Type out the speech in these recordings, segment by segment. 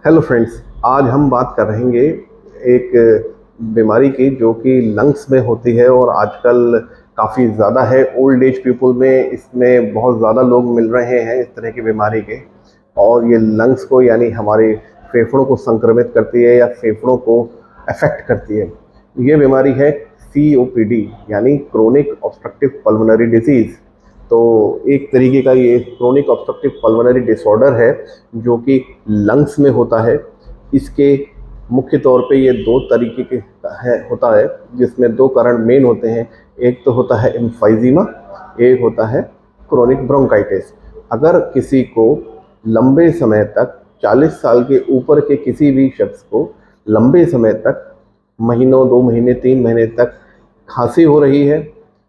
Hello friends. आज हम बात कर रहेंगे एक बीमारी की जो कि लंग्स में होती है और आजकल काफ़ी ज़्यादा है। ओल्ड एज पीपल में इसमें बहुत ज़्यादा लोग मिल रहे हैं इस तरह की बीमारी के। और ये लंग्स को यानी हमारे फेफड़ों को संक्रमित करती है या फेफड़ों को अफेक्ट करती है। ये बीमारी है COPD यानी क्रोनिक ऑब्स्ट्रक्टिव पल्मोनरी डिजीज़। तो एक तरीके का ये क्रोनिक ऑब्स्ट्रक्टिव पल्मोनरी डिसऑर्डर है जो कि लंग्स में होता है। इसके मुख्य तौर पे ये दो तरीके के होता है, जिसमें दो कारण मेन होते हैं। एक तो होता है एम्फाइजीमा, एक होता है क्रोनिक ब्रोंकाइटिस। अगर किसी को लंबे समय तक 40 साल के ऊपर के किसी भी शख्स को लंबे समय तक महीनों 2 महीने 3 महीने तक खांसी हो रही है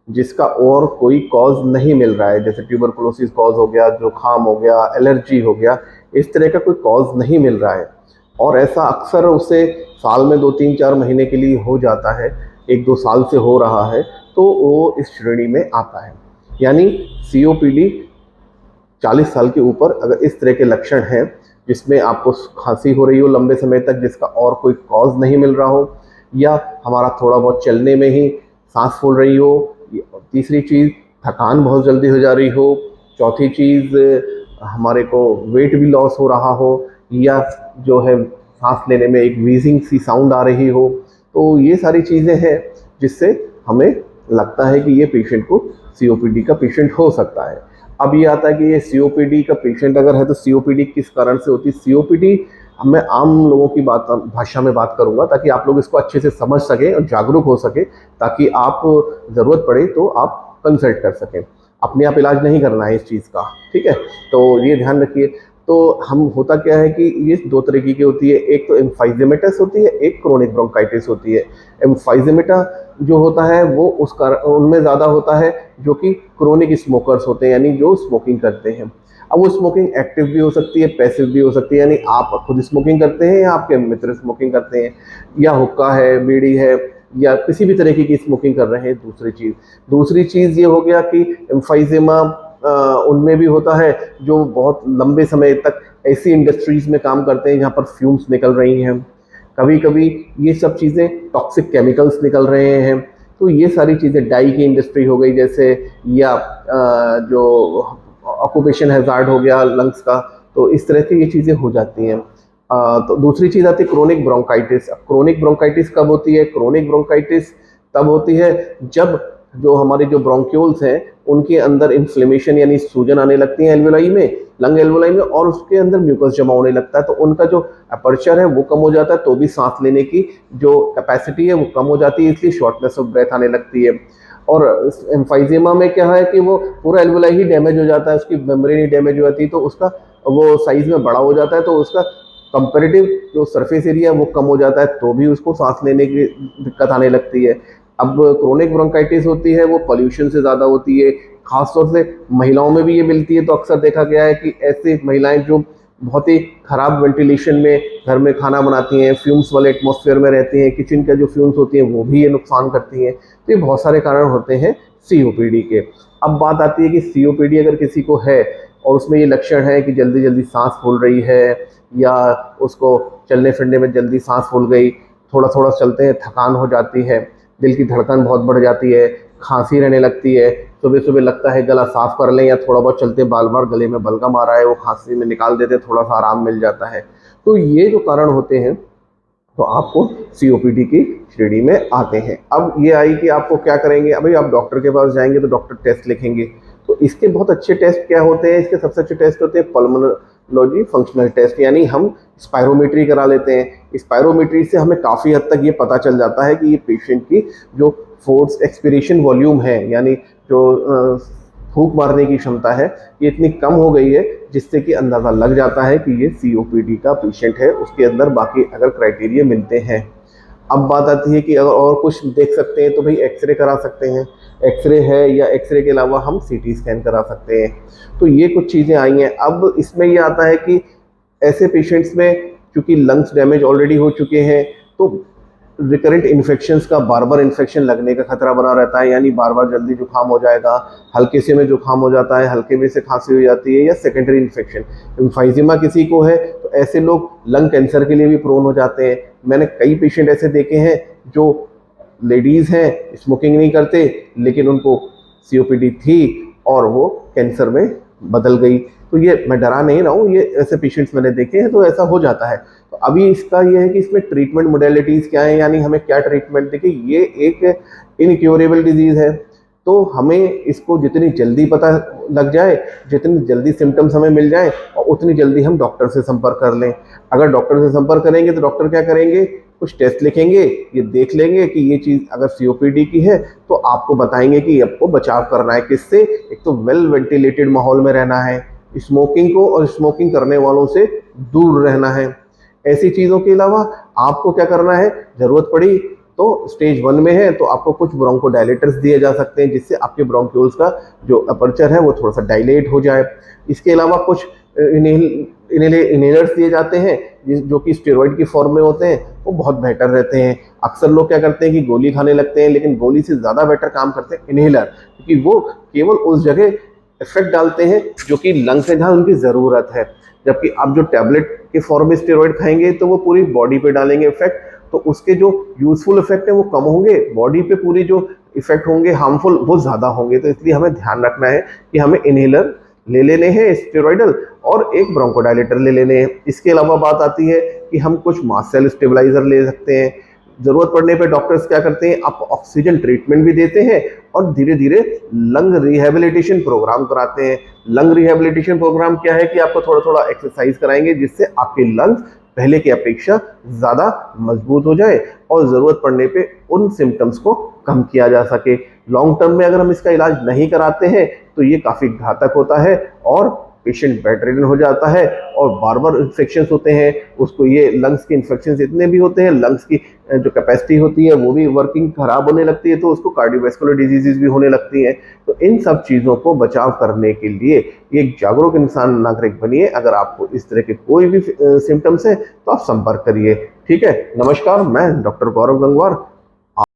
जिसका और कोई कॉज नहीं मिल रहा है, जैसे ट्यूबरकुलोसिस कॉज हो गया, जुकाम हो गया, एलर्जी हो गया, इस तरह का कोई कॉज नहीं मिल रहा है और ऐसा अक्सर उसे साल में 2 3 4 महीने के लिए हो जाता है, 1 2 साल से हो रहा है, तो वो इस श्रेणी में आता है। यानी COPD 40 साल के ऊपर अगर इस तरह के लक्षण हैं जिसमें आपको खांसी हो रही हो लंबे समय तक जिसका और कोई कॉज नहीं मिल रहा हो, या हमारा थोड़ा बहुत चलने में ही सांस फूल रही हो, तीसरी चीज़ थकान बहुत जल्दी हो जा रही हो, चौथी चीज़ हमारे को वेट भी लॉस हो रहा हो, या जो है सांस लेने में एक वीजिंग सी साउंड आ रही हो, तो ये सारी चीज़ें हैं जिससे हमें लगता है कि ये पेशेंट को COPD का पेशेंट हो सकता है। अब ये आता है कि ये COPD का पेशेंट अगर है तो COPD किस कारण से होती है। COPD मैं आम लोगों की भाषा में बात करूंगा ताकि आप लोग इसको अच्छे से समझ सकें और जागरूक हो सके, ताकि आप ज़रूरत पड़े तो आप कंसल्ट कर सकें। अपने आप इलाज नहीं करना है इस चीज़ का, ठीक है, तो ये ध्यान रखिए। तो हम होता क्या है कि ये दो तरीके की होती है, एक तो एम्फाइजेमेटस होती है, एक क्रोनिक ब्रोंकाइटिस होती है। एम्फाइजेमेटा जो होता है वो उनमें ज़्यादा होता है जो कि क्रोनिक स्मोकर्स होते हैं, यानी जो स्मोकिंग करते हैं। अब वो स्मोकिंग एक्टिव भी हो सकती है, पैसिव भी हो सकती है, यानी आप खुद स्मोकिंग करते हैं या आपके मित्र स्मोकिंग करते हैं, या हुक्का है, बीड़ी है, या किसी भी तरीके की स्मोकिंग कर रहे हैं। दूसरी चीज़ ये हो गया कि एम्फाइजेमा उनमें भी होता है जो बहुत लंबे समय तक ऐसी इंडस्ट्रीज में काम करते हैं जहाँ पर फ्यूम्स निकल रही हैं, कभी कभी ये सब चीज़ें टॉक्सिक केमिकल्स निकल रहे हैं। तो ये सारी चीज़ें डाई की इंडस्ट्री हो गई जैसे, या जो ऑक्यूपेशन हैजार्ड हो गया लंग्स का, तो इस तरह की ये चीज़ें हो जाती हैं। तो दूसरी चीज़ आती है क्रोनिक ब्रोंकाइटिस। अब क्रोनिक ब्रोंकाइटिस कब होती है? क्रोनिक ब्रोंकाइटिस तब होती है जब जो हमारे जो ब्रोंक्यूल्स हैं उनके अंदर इन्फ्लेमेशन यानी सूजन आने लगती है एल्वेलाई में, लंग एल्वेलाई में, और उसके अंदर म्यूकस जमा होने लगता है, तो उनका जो अपर्चर है वो कम हो जाता है, तो भी सांस लेने की जो कैपेसिटी है वो कम हो जाती है, इसलिए शॉर्टनेस ऑफ ब्रेथ आने लगती है। और एम्फाइजेमा में क्या है कि वो पूरा एल्वेलाई ही डैमेज हो जाता है, उसकी मेम्ब्रेन ही डैमेज हो जाती है, तो उसका वो साइज में बड़ा हो जाता है, तो उसका कंपेरेटिव जो सरफेस एरिया है वो कम हो जाता है, तो भी उसको सांस लेने की दिक्कत आने लगती है। अब क्रोनिक ब्रोंकाइटिस होती है वो पोल्यूशन से ज़्यादा होती है, खासतौर से महिलाओं में भी ये मिलती है। तो अक्सर देखा गया है कि ऐसी महिलाएं जो बहुत ही खराब वेंटिलेशन में घर में खाना बनाती हैं, फ्यूम्स वाले एटमॉस्फेयर में रहती हैं, किचन का जो फ्यूम्स होती हैं वो भी ये नुकसान करती हैं। तो ये बहुत सारे कारण होते हैं COPD के। अब बात आती है कि COPD अगर किसी को है और उसमें ये लक्षण है कि जल्दी जल्दी सांस फूल रही है, या उसको चलने फिरने में जल्दी सांस फूल गई, थोड़ा थोड़ा चलते हैं थकान हो जाती है, दिल की धड़कन बहुत बढ़ जाती है, खांसी रहने लगती है, सुबह सुबह लगता है गला साफ कर लें, या थोड़ा बहुत चलते बार बार गले में बलगम आ रहा है वो खांसी में निकाल देते, थोड़ा सा आराम मिल जाता है। तो ये जो कारण होते हैं तो आपको COPD की श्रेणी में आते हैं। अब ये आई कि आपको क्या करेंगे। अभी आप डॉक्टर के पास जाएंगे तो डॉक्टर टेस्ट लिखेंगे, तो इसके बहुत अच्छे टेस्ट क्या होते हैं? इसके सबसे अच्छे टेस्ट होते हैं पल्मोनोलॉजी फंक्शनल टेस्ट, यानी हम स्पायरोमेट्री करा लेते हैं। स्पायरोमेट्री से हमें काफ़ी हद तक ये पता चल जाता है कि ये पेशेंट की जो फोर्स एक्सपीरेशन वॉल्यूम है, यानी जो फूंक मारने की क्षमता है, ये इतनी कम हो गई है जिससे कि अंदाज़ा लग जाता है कि ये COPD का पेशेंट है। उसके अंदर बाकी अगर क्राइटेरिया मिलते हैं। अब बात आती है कि अगर और कुछ देख सकते हैं तो भाई एक्सरे करा सकते हैं, एक्सरे है, या एक्सरे के अलावा हम CT स्कैन करा सकते हैं। तो ये कुछ चीज़ें आई हैं। अब इसमें ये आता है कि ऐसे पेशेंट्स में चूँकि लंग्स डैमेज ऑलरेडी हो चुके हैं, तो रिकरेंट इन्फेक्शंस का बार बार इन्फेक्शन लगने का खतरा बना रहता है, यानी बार बार जल्दी जुकाम हो जाएगा, हल्के से में जुकाम हो जाता है, हल्के में से खांसी हो जाती है, या सेकेंडरी इन्फेक्शन एम्फाइजिमा किसी को है तो ऐसे लोग लंग कैंसर के लिए भी प्रोन हो जाते हैं। मैंने कई पेशेंट ऐसे देखे हैं जो लेडीज़ हैं, स्मोकिंग नहीं करते, लेकिन उनको सीओपीडी थी और वो कैंसर में बदल गई। तो ये मैं डरा नहीं रहा हूँ, ये ऐसे पेशेंट्स मैंने देखे हैं, तो ऐसा हो जाता है। तो अभी इसका ये है कि इसमें ट्रीटमेंट मोडेलिटीज़ क्या है, यानी हमें क्या ट्रीटमेंट देखिए, ये एक इनक्योरेबल डिजीज़ है, तो हमें इसको जितनी जल्दी पता लग जाए, जितनी जल्दी सिम्टम्स हमें मिल जाए, और उतनी जल्दी हम डॉक्टर से संपर्क कर लें। अगर डॉक्टर से संपर्क करेंगे तो डॉक्टर क्या करेंगे, कुछ टेस्ट लिखेंगे, ये देख लेंगे कि ये चीज़ अगर सीओपीडी की है तो आपको बताएंगे कि आपको बचाव करना है किससे। एक तो वेल वेंटिलेटेड माहौल में रहना है, स्मोकिंग को और स्मोकिंग करने वालों से दूर रहना है। ऐसी चीज़ों के अलावा आपको क्या करना है, ज़रूरत पड़ी तो स्टेज 1 में है तो आपको कुछ ब्रोंकोडायलेटर्स दिए जा सकते हैं, जिससे आपके ब्रोंक्यूल्स का जो अपर्चर है वो थोड़ा सा डायलेट हो जाए। इसके अलावा कुछ इनहेलर्स दिए जाते हैं जो कि स्टेरॉइड की फॉर्म में होते हैं, वो बहुत बेहतर रहते हैं। अक्सर लोग क्या करते हैं कि गोली खाने लगते हैं, लेकिन गोली से ज़्यादा बेटर काम करते हैं इनहेलर, क्योंकि वो केवल उस जगह इफेक्ट डालते हैं जो कि लंग्स है, जहाँ उनकी ज़रूरत है। जबकि आप जो टैबलेट के फॉर्म में स्टेरॉइड खाएंगे तो वो पूरी बॉडी पे डालेंगे इफेक्ट, तो उसके जो यूजफुल इफेक्ट है वो कम होंगे, बॉडी पे पूरी जो इफेक्ट होंगे हार्मफुल वो ज़्यादा होंगे। तो इसलिए हमें ध्यान रखना है कि हमें इनहेलर ले लेने हैं स्टेरॉइडल, और एक ब्रोंकोडायलेटर ले लेने हैं। इसके अलावा बात आती है कि हम कुछ मास्ट सेल स्टेबलाइजर ले सकते हैं। ज़रूरत पड़ने पे डॉक्टर्स क्या करते हैं, आपको ऑक्सीजन ट्रीटमेंट भी देते हैं और धीरे धीरे लंग रिहेबिलिटेशन प्रोग्राम कराते हैं। लंग रिहेबिलिटेशन प्रोग्राम क्या है कि आपको थोड़ा थोड़ा एक्सरसाइज कराएंगे, जिससे आपके लंग्स पहले की अपेक्षा ज़्यादा मजबूत हो जाए और ज़रूरत पड़ने पे उन सिम्टम्स को कम किया जा सके। लॉन्ग टर्म में अगर हम इसका इलाज नहीं कराते हैं तो ये काफ़ी घातक होता है और पेशेंट बेड रिडन हो जाता है और बार बार इन्फेक्शंस होते हैं उसको। ये लंग्स के इन्फेक्शंस इतने भी होते हैं, लंग्स की जो कैपेसिटी होती है वो भी वर्किंग खराब होने लगती है, तो उसको कार्डियोवैस्कुलर डिजीजेज भी होने लगती हैं। तो इन सब चीज़ों को बचाव करने के लिए एक जागरूक इंसान नागरिक बनिए। अगर आपको इस तरह के कोई भी सिम्टम्स हैं तो आप संपर्क करिए। ठीक है, नमस्कार, मैं डॉक्टर गौरव गंगवार,